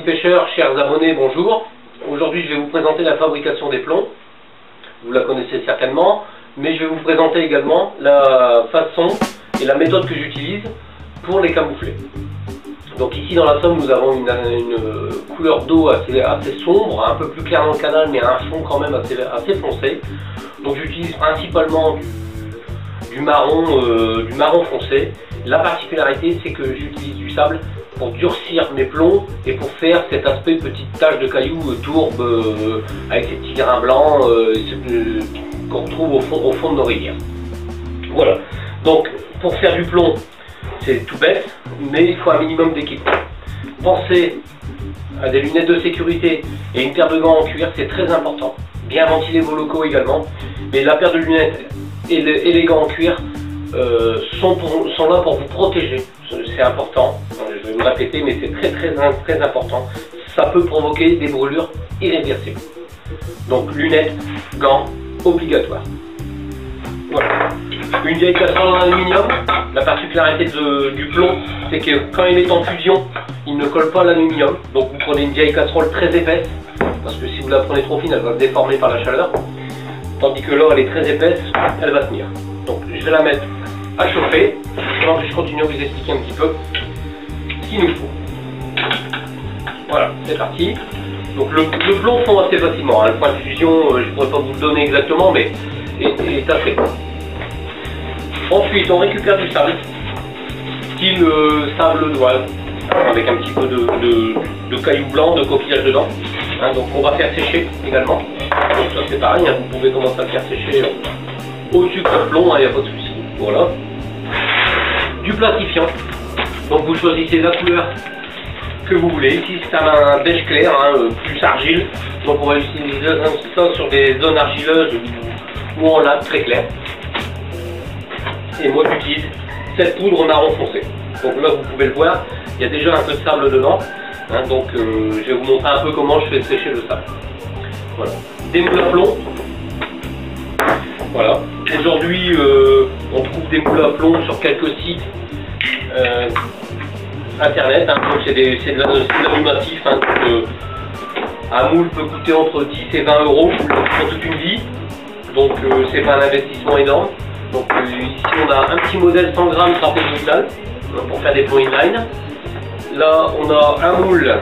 amis pêcheurs, chers abonnés, bonjour. Aujourd'hui, je vais vous présenter la fabrication des plombs. Vous la connaissez certainement, mais je vais vous présenter également la façon et la méthode que j'utilise pour les camoufler. Donc ici dans la Somme, nous avons une couleur d'eau assez sombre, un peu plus claire dans le canal, mais un fond quand même assez foncé. Donc j'utilise principalement du marron foncé. La particularité, c'est que j'utilise du sable pour durcir mes plombs et pour faire cet aspect petite tache de cailloux tourbe avec ces petits grains blancs qu'on retrouve au fond de nos rivières. Voilà, donc pour faire du plomb, c'est tout bête, mais il faut un minimum d'équipement. Pensez à des lunettes de sécurité et une paire de gants en cuir, c'est très important. Bien ventiler vos locaux également, mais la paire de lunettes et les gants en cuir sont là pour vous protéger. C'est important, je vais me répéter, mais c'est très important. Ça peut provoquer des brûlures irréversibles. Donc lunettes, gants, obligatoires. Voilà. Une vieille casserole en aluminium. La particularité du plomb, c'est que quand il est en fusion, il ne colle pas à l'aluminium. Donc vous prenez une vieille casserole très épaisse, parce que si vous la prenez trop fine, elle va se déformer par la chaleur. Tandis que l'or, elle est très épaisse, elle va tenir. Donc je vais la mettre à chauffer, pendant que je continue à vous expliquer un petit peu ce qu'il nous faut. Voilà, c'est parti. Donc le plomb fond assez facilement, hein. Le point de fusion, je ne pourrais pas vous le donner exactement, mais est assez bon. Ensuite, on récupère du sable, style sable d'Oise, avec un petit peu de cailloux blancs, de coquillage dedans. Hein, donc on va faire sécher également. Donc ça c'est pareil, hein, vous pouvez commencer à le faire sécher au sucre de plomb, il n'y a pas de souci. Voilà. Du plastifiant. Donc vous choisissez la couleur que vous voulez. Ici c'est un beige clair, hein, plus argile. Donc on va utiliser ça sur des zones argileuses ou en lac très clair. Et moi j'utilise cette poudre marron foncé. Donc là vous pouvez le voir, il y a déjà un peu de sable dedans. Hein, donc je vais vous montrer un peu comment je fais sécher le sable. Voilà. Des moules à plomb. Voilà. Aujourd'hui on trouve des moules à plomb sur quelques sites internet. Hein, donc c'est de l'allumatif. Hein, un moule peut coûter entre 10 et 20 euros pour toute une vie. Donc c'est pas un investissement énorme. Donc ici on a un petit modèle 100 grammes trapézoïdal pour faire des plombs inline. Là on a un moule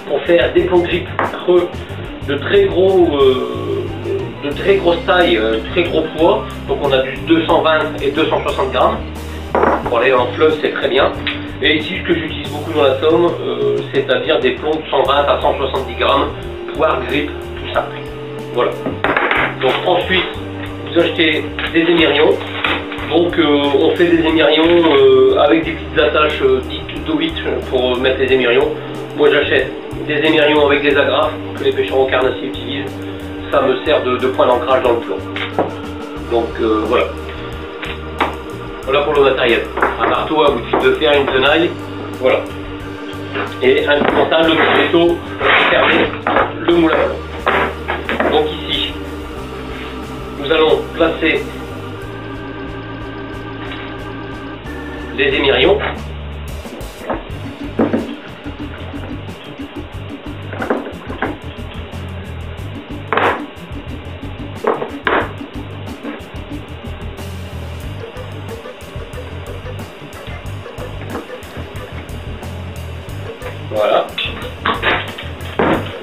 pour faire des plombs grip creux de très grosse taille, très gros poids. Donc on a du 220 et 260 grammes. Pour aller en fleuve c'est très bien. Et ici ce que j'utilise beaucoup dans la Somme, c'est-à-dire des plombs de 120 à 170 grammes, poire, grip, tout ça. Voilà. Donc ensuite vous achetez des émirions. Donc on fait des émirions avec des petites attaches dites do-it pour mettre les émirions. Moi j'achète des émirions avec des agrafes que les pêcheurs en carnassier utilisent. Ça me sert de point d'ancrage dans le plomb. Donc voilà. Voilà pour le matériel. Un marteau à bout de fil de fer, une tenaille. Voilà. Et indispensable, le vaisseau fermé, le moule à plomb. Donc ici, nous allons placer les émirions. Voilà.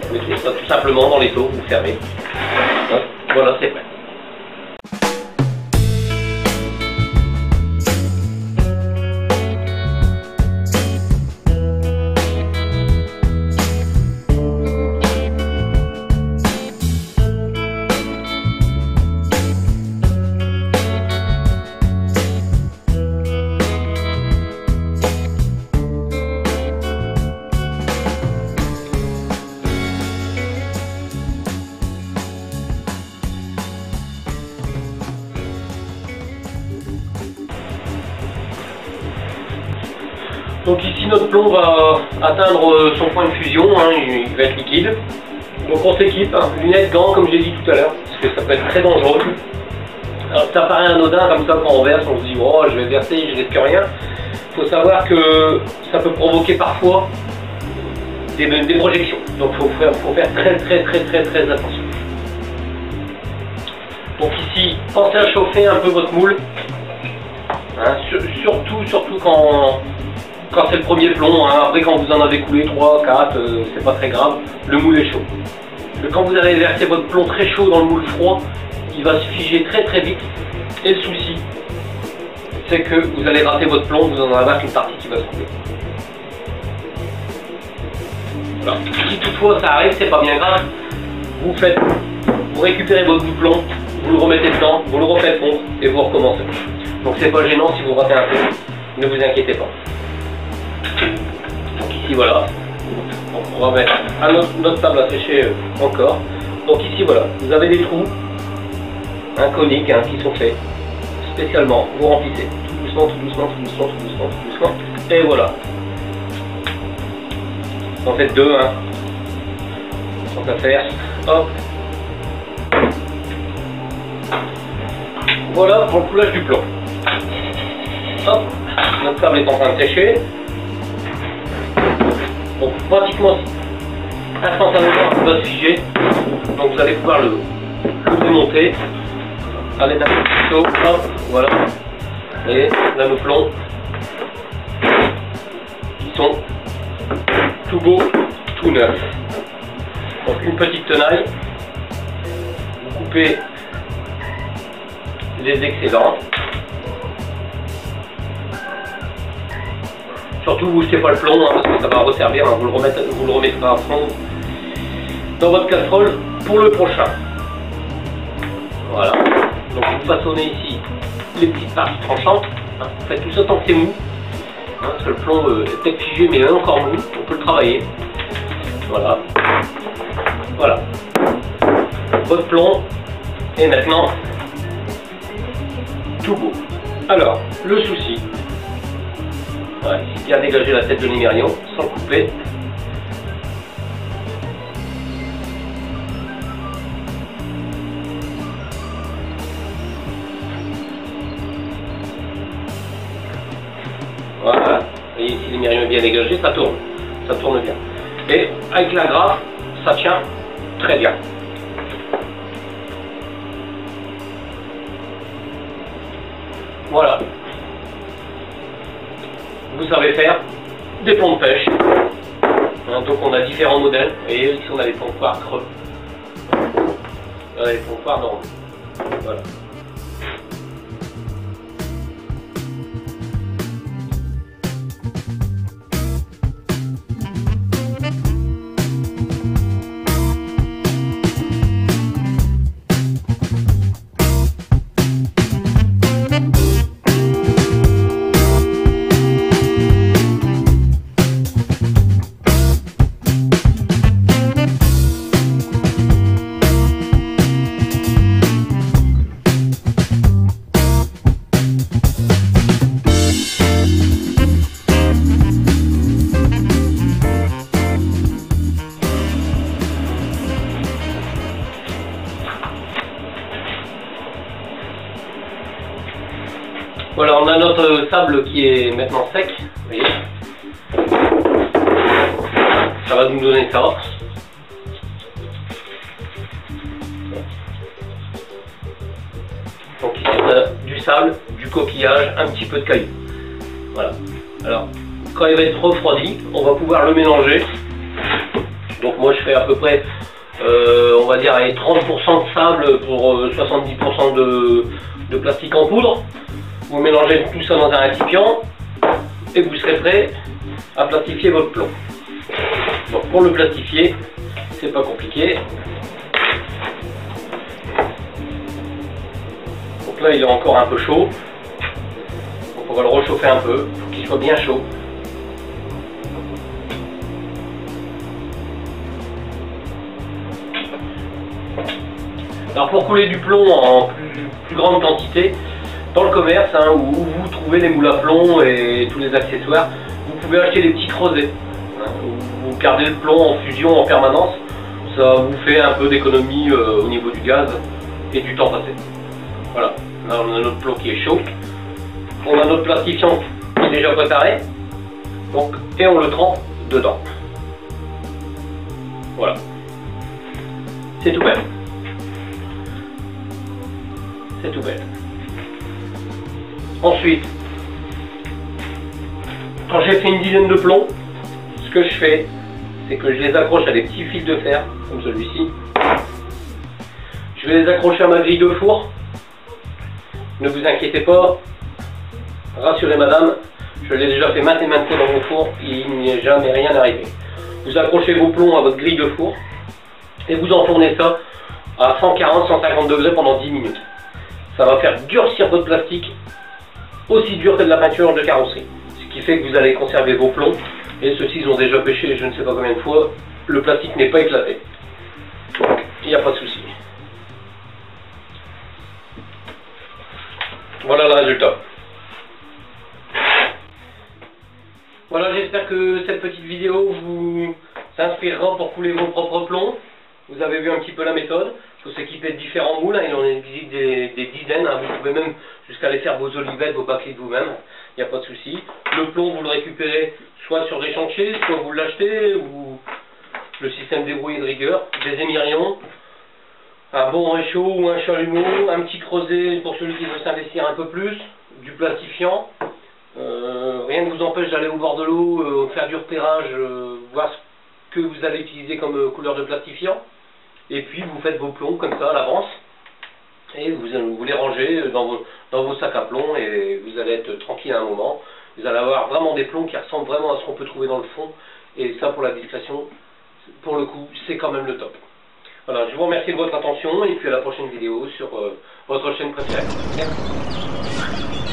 Vous mettez ça tout simplement dans les seaux, vous fermez. Voilà, c'est prêt. Donc ici notre plomb va atteindre son point de fusion, hein, il va être liquide. Donc on s'équipe, hein, lunettes, gants comme j'ai dit tout à l'heure, parce que ça peut être très dangereux. Alors ça paraît anodin comme ça quand on verse, on se dit oh je vais verser, je risque rien. Il faut savoir que ça peut provoquer parfois des projections. Donc faut faire très attention. Donc ici, pensez à chauffer un peu votre moule, hein, surtout quand c'est le premier plomb, hein. Après quand vous en avez coulé 3, 4, c'est pas très grave, le moule est chaud. Mais quand vous allez verser votre plomb très chaud dans le moule froid, il va se figer très vite. Et le souci, c'est que vous allez rater votre plomb, vous en avez une partie qui va se couler. Voilà. Si toutefois ça arrive, c'est pas bien grave. Vous récupérez votre bout de plomb, vous le remettez dedans, vous le refaites fondre et vous recommencez. Donc c'est pas gênant si vous ratez un peu, ne vous inquiétez pas. Donc ici voilà, donc on va mettre à notre table à sécher encore. Donc ici voilà, vous avez des trous, un conique hein, qui sont faits spécialement, vous remplissez tout doucement, et voilà. En fait deux, hein, sans affaire, hop. Voilà pour le coulage du plomb. Hop, notre table est en train de sécher. Donc pratiquement instantanément il va se figer. Donc vous allez pouvoir le démonter à l'aide d'un couteau. Hop, voilà. Et là nos plombs qui sont tout beaux, tout neufs. Donc une petite tenaille. Vous coupez les excédents. Surtout vous ne jetez pas le plomb hein, parce que ça va resservir, hein, vous le remettrez à fond dans votre casserole pour le prochain. Voilà. Donc vous façonnez ici les petites parties tranchantes. Hein, vous faites tout ça tant que c'est mou. Hein, parce que le plomb est peut-être figé mais encore mou, on peut le travailler. Voilà. Voilà. Votre plomb est maintenant tout beau. Alors, le souci, voilà, ici bien dégager la tête de l'imérion sans le couper. Voilà, et ici l'imérion est bien dégagé, ça tourne bien. Et avec la grappe, ça tient très bien. Voilà. Vous savez faire des plombs de pêche. Hein, donc on a différents modèles. Et ici on a les plombs de poire creux. On a les plombs de poire normaux. Voilà. Voilà, on a notre sable qui est maintenant sec, vous voyez. Ça va nous donner ça. Donc ici on a du sable, du coquillage, un petit peu de caillou. Voilà. Alors, quand il va être refroidi, on va pouvoir le mélanger. Donc moi je fais à peu près, on va dire, 30% de sable pour 70% de plastique en poudre. Vous mélangez tout ça dans un récipient et vous serez prêt à plastifier votre plomb. Donc pour le plastifier, c'est pas compliqué. Donc là il est encore un peu chaud. Donc on va le réchauffer un peu pour qu'il soit bien chaud. Alors pour couler du plomb en plus grande quantité, dans le commerce, hein, où vous trouvez les moules à plomb et tous les accessoires, vous pouvez acheter des petits creusets. Hein, vous gardez le plomb en fusion en permanence, ça vous fait un peu d'économie au niveau du gaz et du temps passé. Voilà, là on a notre plomb qui est chaud, on a notre plastifiant qui est déjà préparé, donc, et on le trempe dedans. Voilà. C'est tout bête. C'est tout bête. Ensuite, quand j'ai fait une dizaine de plombs, ce que je fais, c'est que je les accroche à des petits fils de fer, comme celui-ci. Je vais les accrocher à ma grille de four. Ne vous inquiétez pas, rassurez madame, je l'ai déjà fait maintes et maintes fois dans mon four, il n'y est jamais rien arrivé. Vous accrochez vos plombs à votre grille de four et vous enfournez ça à 140-150 degrés pendant 10 minutes. Ça va faire durcir votre plastique, aussi dur que de la peinture de carrosserie. Ce qui fait que vous allez conserver vos plombs, et ceux-ci ils ont déjà pêché je ne sais pas combien de fois, le plastique n'est pas éclaté. Donc il n'y a pas de souci. Voilà le résultat. Voilà, j'espère que cette petite vidéo vous inspirera pour couler vos propres plombs. Vous avez vu un petit peu la méthode. Il faut s'équiper de différents moules, il en existe des dizaines. Vous pouvez même jusqu'à aller faire vos olivettes, vos baquets vous-même. Il n'y a pas de souci. Le plomb, vous le récupérez soit sur des chantiers, soit vous l'achetez, ou le système débrouillé de rigueur, des émirions, un bon réchaud ou un chalumeau, un petit creuset pour celui qui veut s'investir un peu plus, du plastifiant. Rien ne vous empêche d'aller au bord de l'eau, faire du repérage, voir ce que vous allez utiliser comme couleur de plastifiant. Et puis vous faites vos plombs comme ça à l'avance. Et vous les rangez dans vos sacs à plomb et vous allez être tranquille à un moment. Vous allez avoir vraiment des plombs qui ressemblent vraiment à ce qu'on peut trouver dans le fond. Et ça, pour la discrétion, pour le coup, c'est quand même le top. Voilà, je vous remercie de votre attention et puis à la prochaine vidéo sur votre chaîne préférée. Merci.